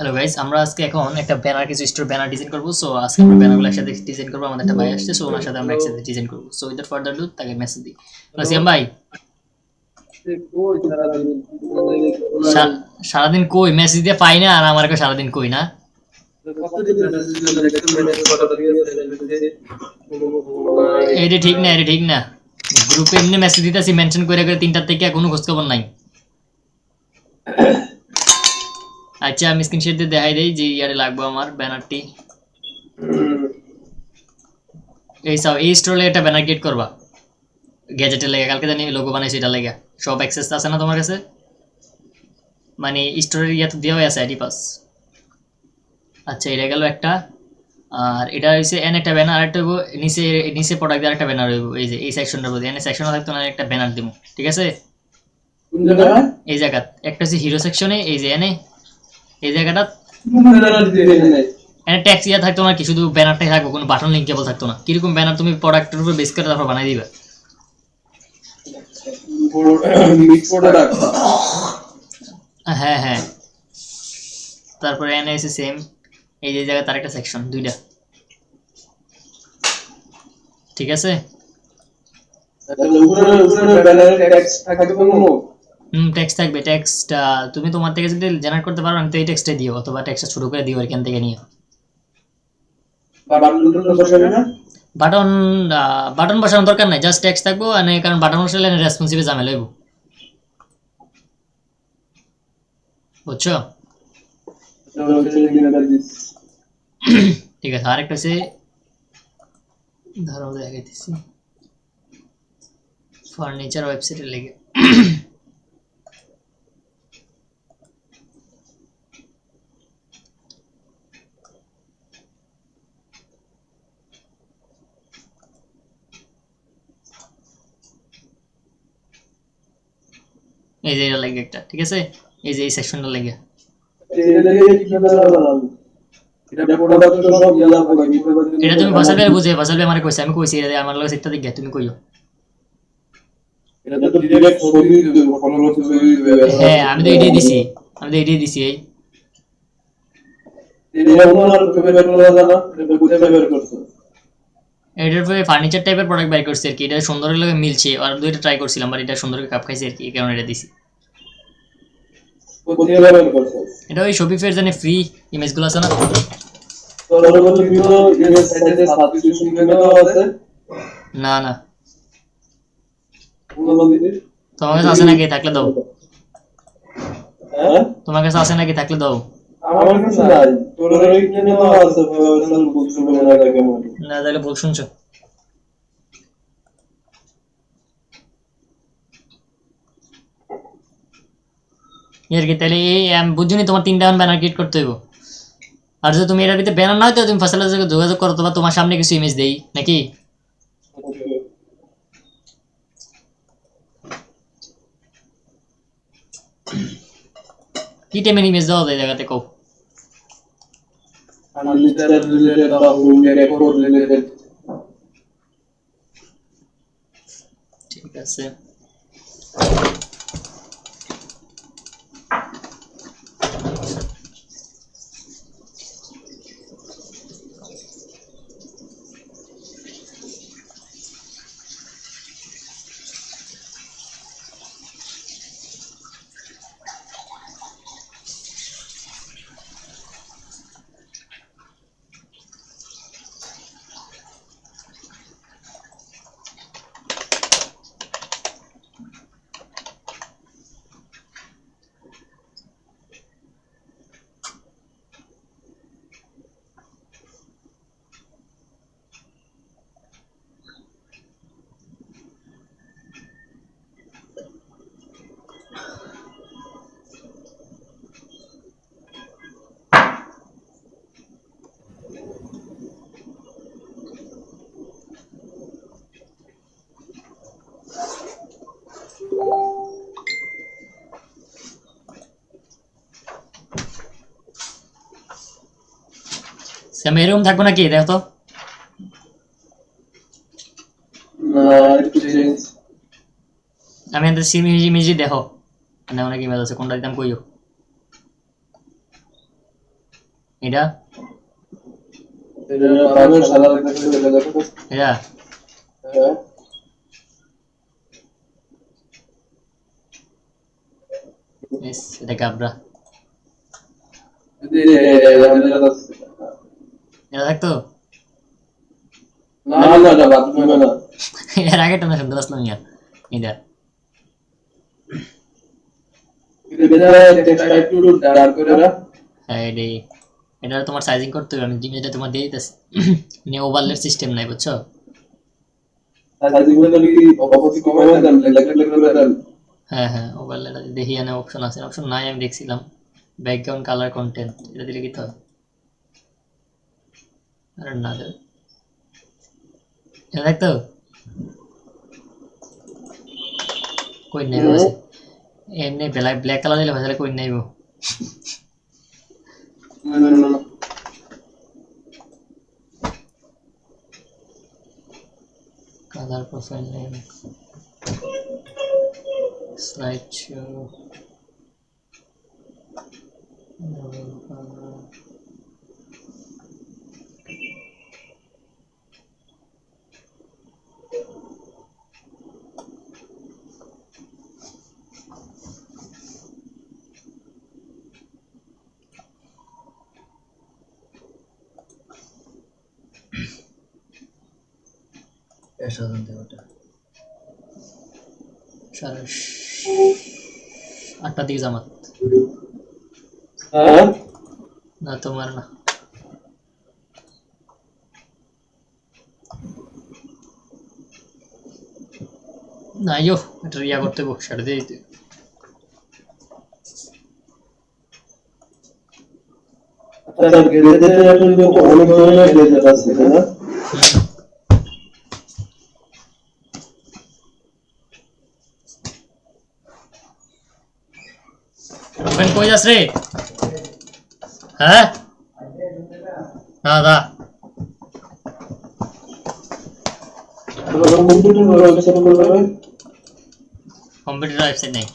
Hello guys, আমরা আজকে এখন একটা ব্যানার কিছু স্টোর ব্যানার ডিজাইন করব। সো আজকে আমরা ব্যানারগুলো একসাথে ডিজাইন করব। আমাদের একটা ভাই আসছে, সো ওনার সাথে আমরা হ্যালো, একসাথে ডিজাইন করব। সো উইদাউট ফার্দার ডু তাকে মেসেজ দিই। হ্যালো। সিয়াম ভাই, সে কই সারাদিন? খোলা নেই। সারাদিন কই মেসেজ দিয়ে পাই না, আর আমার সারাদিন কই না। কতদিন মেসেজ দিলাম, দেখছেন মেসেজ কটা দিয়েছে দেখতেছে। কোনো খবর নাই। এটা ঠিক না, এটা ঠিক না। গ্রুপে এমনি মেসেজ দিতেছি মেনশন করে করে 3টার থেকে কোনো খোঁজ খবর নাই। আচ্ছা, আমি স্ক্রিনশট দিয়ে দেখাই দেই যে ইয়ারে লাগবে আমার ব্যানারটি। এই স্টোরে একটা ব্যানার ক্রিয়েট করবা গ্যাজেটের লেগে। কালকে জানি লোগো বানাইছি, এটা লেগে সব অ্যাক্সেস আছে না তোমার কাছে? মানে স্টোরের ইয়াতে দেওয়া আছে আইডি পাস। আচ্ছা, এটা গেল একটা। আর এটা হইছে এন একটা ব্যানার, আরেকটা হইব নিচে। নিচে প্রোডাক্ট দিয়ে একটা ব্যানার হইব, এই যে এই সেকশনটার মধ্যে এনে সেকশনে থাকতো না, একটা ব্যানার দিব। ঠিক আছে? কোন জায়গায়? এই জায়গা একটা হচ্ছে হিরো সেকশনে, এই যে এনে এই জায়গাটা কোন জায়গায় দিতে নাই? এনে ট্যাক্স ইয়া থাকতো না কি, শুধু ব্যানারটাই থাকবো, কোনো বাটন লিঙ্ক কেবল থাকতো না। কিরকম ব্যানার তুমি প্রোডাক্টের উপর বেস করে তারপর বানাই দিবে। মিক্স করে রাখ। হ্যাঁ হ্যাঁ, তারপরে এনে এসে সেম এই যে জায়গায় তার একটা সেকশন দুইটা। ঠিক আছে? তাহলে উপরে উপরে ব্যানারে টেক্সট থাকবে কোনো? টেক্সট থাকবে। টেক্সটটা তুমি তোমার থেকে যদি জেনারেট করতে পারো, আমি তো এই টেক্সটে দিও, অথবা টেক্সটটা ছোট করে দিও এখান থেকে নিয়ে। বাটন দুটো বসাবে না? বাটন বাটন বসানোর দরকার নাই, জাস্ট টেক্সট থাকবো। মানে কারণ বাটন বসালে রেসপন্সিভে ঝামেলা হইব, বুঝছো? তাহলে হচ্ছে লিঙ্কটা দিস। ঠিক আছে, আরেকটা হচ্ছে, ধরো দেখাইতেছি, ফার্নিচার ওয়েবসাইটের লেগে। এই যে এটা লাগে একটা, ঠিক আছে? এই যে এই সেকশনটা লাগে। এটা দিয়ে কিভাবে বানাবো? এটা প্রোডাক্ট তো সব ইয়ালা করে কিভাবে এটা দিলে তুমি আমার ফাসাল ভাই বুঝে, ফাসাল ভাই আমার কইছে, আমি কইছি এটা আমার লগে সেটটা দিকে তুমি কইও। এটা তো ডিরেক্ট ছবি দেব, কোনো ছবি দেব। হ্যাঁ, আমি তো এটাই দিছি, আমি তো এটাই দিছি। এই এটা অন্য আর ছবি বের করা যায় না? এটা কোথায় বের করছো? এটার পরে ফার্নিচার টাইপের প্রোডাক্ট বাই করছি আর কি। এটা সুন্দরের লগে মিলছে, আর দুইটা ট্রাই করছিলাম, বাট এটা সুন্দরকে কাপ খাইছে আর কি, এই কারণে এটা দিছি। কোথায় বের করছো? এটা ওই শপিফের জানে ফ্রি ইমেজগুলো আছে না। পরবর্তী ভিডিও ইমেজ সাইটে সাবস্ক্রিপশন পেমেন্ট আছে। না না, কোন দিদি? তোমার কাছে আছে নাকি? থাকলে দাও। হ্যাঁ? তোমার কাছে আছে নাকি? থাকলে দাও। আমার কাছে নাই। তোর ওই কিনে দেওয়া আছে প্রফেশনাল বুকস পেমেন্ট আগে কেমন? না, তাহলে ভুল শুনছো। এর কি তাহলে এই বুঝুনি, তোমার 3টা ব্যানার ক্রিয়েট করতে হইব। আর যদি তুমি এটার ভিতরে ব্যানার না হয়, তো তুমি ফাসালের সাথে যোগাযোগ করো, অথবা তোমার সামনে কিছু ইমেজ দেই নাকি। কি টাইমের ইমেজ দেওয়া যায় জায়গাতে কও। ফার্নিচার রিলেটেড বা হোম ডেকোর রিলেটেড। ঠিক আছে। স্যাম এরকম থাকবো নাকি দেখো তো। না, একটু চেঞ্জ। আমি এদের সিম ইমেজই দেখো, মানে অনেক ইমেজ আছে, কোনটা দিতাম কইও। এটা এটা বামে সাদা লাগতেছে এটা দেখো এটা হ্যাঁ এটা গাবরা এটা থাকতো না না এটা বাথরুমে না এর আগে টানা শুনতে পারছিলাম ইয়া এটা এটা টেক্সট একটু ডার্ক করে না হ্যাঁ এটাই এটা তোমার সাইজিং করতে হবে আমি জিনিসটা তোমার দিয়ে দিতেছি নিয়ে ওভারলেট সিস্টেম নাই বুঝছো সাইজিং করে কি অবশ্যই কমায় দেন লেগ করে দেন হ্যাঁ হ্যাঁ ওভারলেট আছে দেখি এখানে অপশন আছে অপশন নাই আমি দেখছিলাম ব্যাকগ্রাউন্ড কালার কন্টেন্ট এটা দিলে কি তো হয়? আরে না দে এটা দেখতো কই নাই আছে এমনি ব্ল্যাক ব্ল্যাক কালার দিলে ভাষালে কই নাইব না colour profile name slide show সাড়ে আটটার দিকে জামাত হ্যাঁ না তোমার না না ইয়ো এটা ইয়া করতে গো সেটা দিয়ে দিতে আচ্ছা গ্রেডের কিন্তু অনেক ধরনের গ্রেড আছে না ওখানে কই যাস রে হ্যাঁ না দা কম্পিউটার ওয়েবসাইট করবে কম্পিউটার ওয়েবসাইট নেই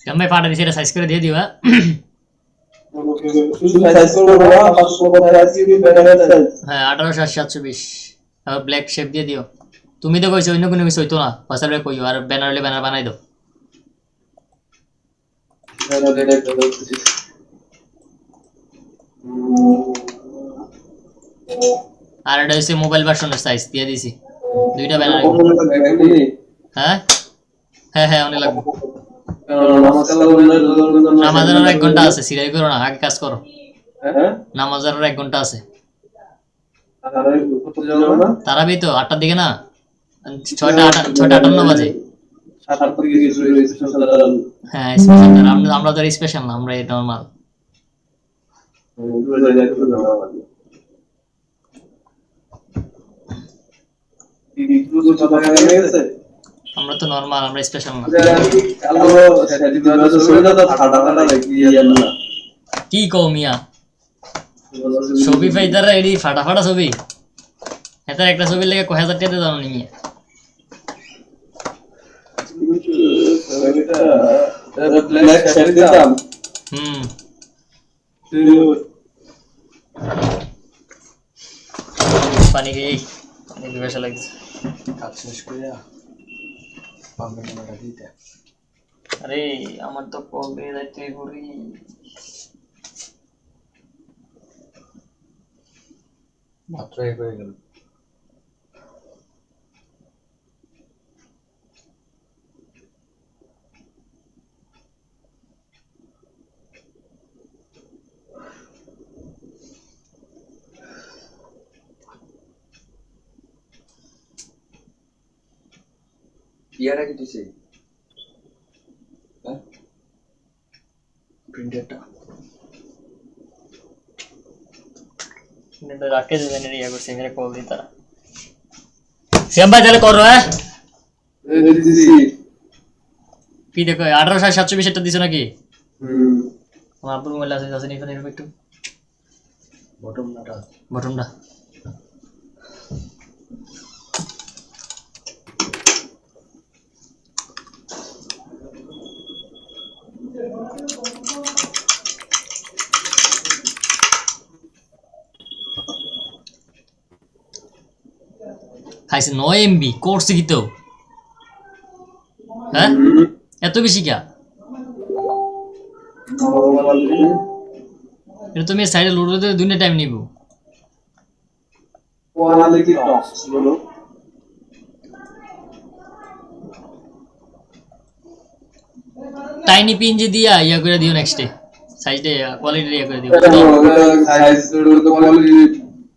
আমি পাঠা দিছি এটা সাইজ করে দিয়ে দিও হ্যাঁ শুধু সাইজ করব না 500 কথা আছে কি ব্যানার সাইজ হ্যাঁ 18/720 আর ব্ল্যাক শেপ দিয়ে দিও তুমি তো কইছো অন্য কোনো কিছু হইতো না ফাসালে কইও আর ব্যানারলে ব্যানার বানাই দাও আর এটা হচ্ছে মোবাইল ভার্সনের সাইজ দিয়ে দিছি দুইটা ব্যানার হ্যাঁ হ্যাঁ হ্যাঁ অনেক লাগবে নামাজের আর 1 ঘন্টা আছে সিরিয়াল করো না আগে কাজ করো নামাজের আর 1 ঘন্টা আছে তারাবি তো 8টার দিকে না 6:58 বাজে হ্যাঁ স্পেশাল আমরা তো স্পেশাল না আমরা নর্মাল আমরা তো নর্মাল আমরা স্পেশাল না কি কও মিয়া ছবি ফাইদারা এডি ফাটা ফাটা ছবি এটার একটা ছবি লেগে কয় হাজার টাকা দাও নি মিয়া হুম পানি খেয়ে পানি পিপাসা লাগছে কাজ শেষ করিয়া পাম্পের টাকাটা দিতে আরে আমার তো কবে যাইতে করি মাত্র এক হয়ে গেল ইয়ারা কি দিছে হ্যাঁ প্রিন্টারটা এটা রাখে দেবেন এর ইয়া করছে এখানে কল দিই তারা শ্যাম ভাই তাহলে করো হ্যাঁ দিছি কি দেখো 18,720 এটা দিছো নাকি হুম আমার আপুর মোবাইল আছে আছে নিয়ে এরকম একটু বটমটা বটনটা খাইছে 9 এমবি করছে কি তো হ্যাঁ এত বেশি কা এটা তুমি সাইডে লোড করতে দুইটা টাইম নিব কোয়ালিটি টপ বলো টাইনি পিন দিয়া ইয়া করে দিও নেক্সটে সাইডে কোয়ালিটি ইয়া করে দিও সাইজ তো কোয়ালিটি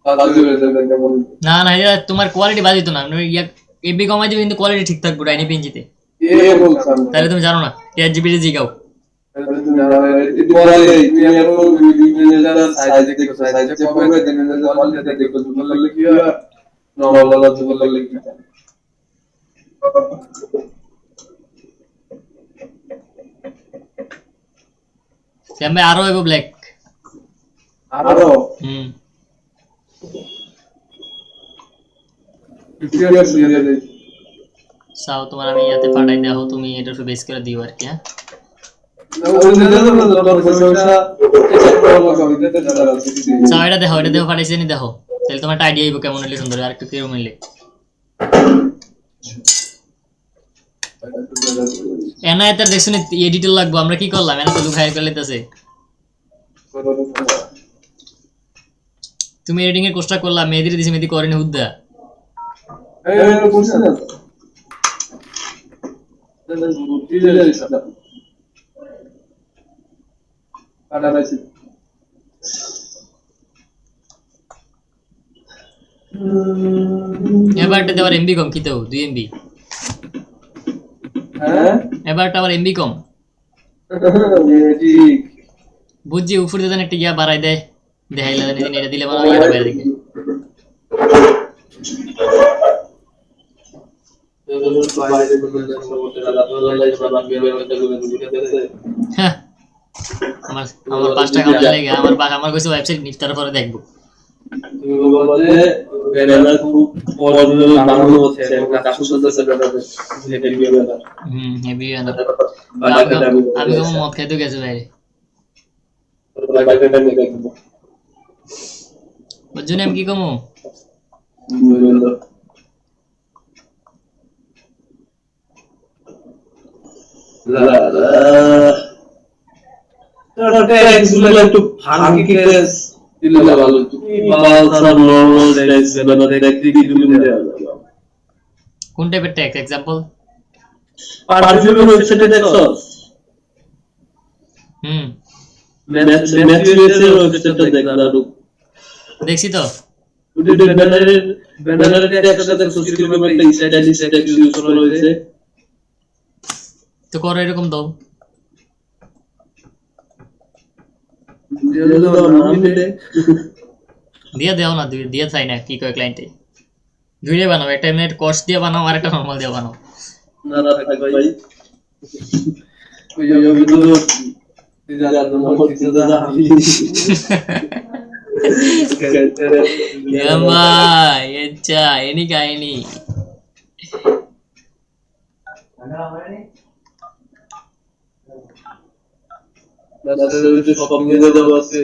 বাজে হয়ে যাবে কেমন না না এটা তোমার কোয়ালিটি বাজিত না ইয়া এমবি কমাই দিবে কিন্তু কোয়ালিটি ঠিক থাকবে টাইনি পিন জিতে এ বলছাম তাহলে তুমি জানো না টিআর জিবি জিগাও সাইজ দেখো সাইজ চেক করে দেন কোয়ালিটি দেখো বললে কি হয় নরমাল বললে কি শ্যাম ভাই আরো এগো ব্ল্যাক আরো হুম 50 ইয়ার্স দিয়ে দেই সাও তোমার আমি ইয়াতে পাঠাই দাও তুমি এটা একটু বেস করে দিও আর কি হ্যাঁ সাও এটা দেখো পাঠাইছে নি দেখো তাহলে তোমার একটা আইডিয়া আইবো কেমন হইলে সুন্দর আর একটু কিরকম হইলে এনা এটা দেখছো নি এডিটর লাগবো আমরা কি করলাম এনা তো লুক হায়ার করে লইতাছে তুমি এডিটিং এর কোর্সটা করলা মেহেদির দিছি মেহেদি করেনি হুদ্দা এবারটা দেওয়ার এমবি কম কিতেও 2 এমবি এবারটা আবার এমবি কম বুঝছি উপরে দেন একটা ইয়া বাড়াই দেয় দেখাইলা জানি এটা দিলে বানাবো এটা বাইরে দিকে হ্যাঁ আমার আমার 5 টাকা কামাই লাগে আমার কইছে ওয়েবসাইট নিফতার পরে দেখবো হেভি আমি কেমন মদ খাইতে গেছে বাইরে বুঝছো আমি কি কমো একটু ফাঙ্কি কেস দিলে ভালো তুমি বালসার নরমাল ট্যাক্স বেনা দেখতে কি তুমি দেয়া কোন টাইপের ট্যাক্স एग्जांपल পারফিউমের ওয়েবসাইটে দেখছস ম্যাথমেটিক্সের ওয়েবসাইটে দেখলা দেখছি তো ব্যানারের ট্যাক্সটা দেখছস কিভাবে একটা স্টাইলিশ ট্যাক্স ইউজ করা হয়েছে তো করো এরকম দাও দিয়ে দাও না দিয়ে চাই না কি কয় ক্লায়েন্টে দুইটা বানাও একটা এমনি কোর্স দিয়ে বানাও আর একটা নরমাল দিয়ে বানাও না না থাক ভাই ওই যে ভিডিও দিদার নম্বর দিদা আমি ভাই আচ্ছা এনি কাহিনী দাদা সব নিয়ে যাওয়া আছে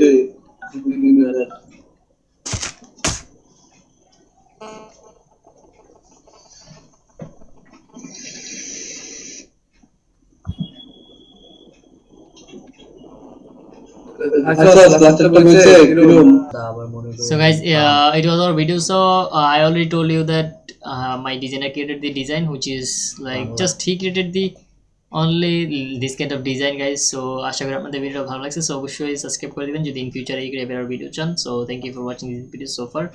So guys, it was our video. So I already told you that my designer created the design, which is like just he created the only this kind of design, guys. So আশা করি আপনাদের ভিডিওটা ভালো লাগছে। So অবশ্যই subscribe করে দিবেন যদি in future এই টাইপের ভিডিও চান। So thank you for watching this video so far.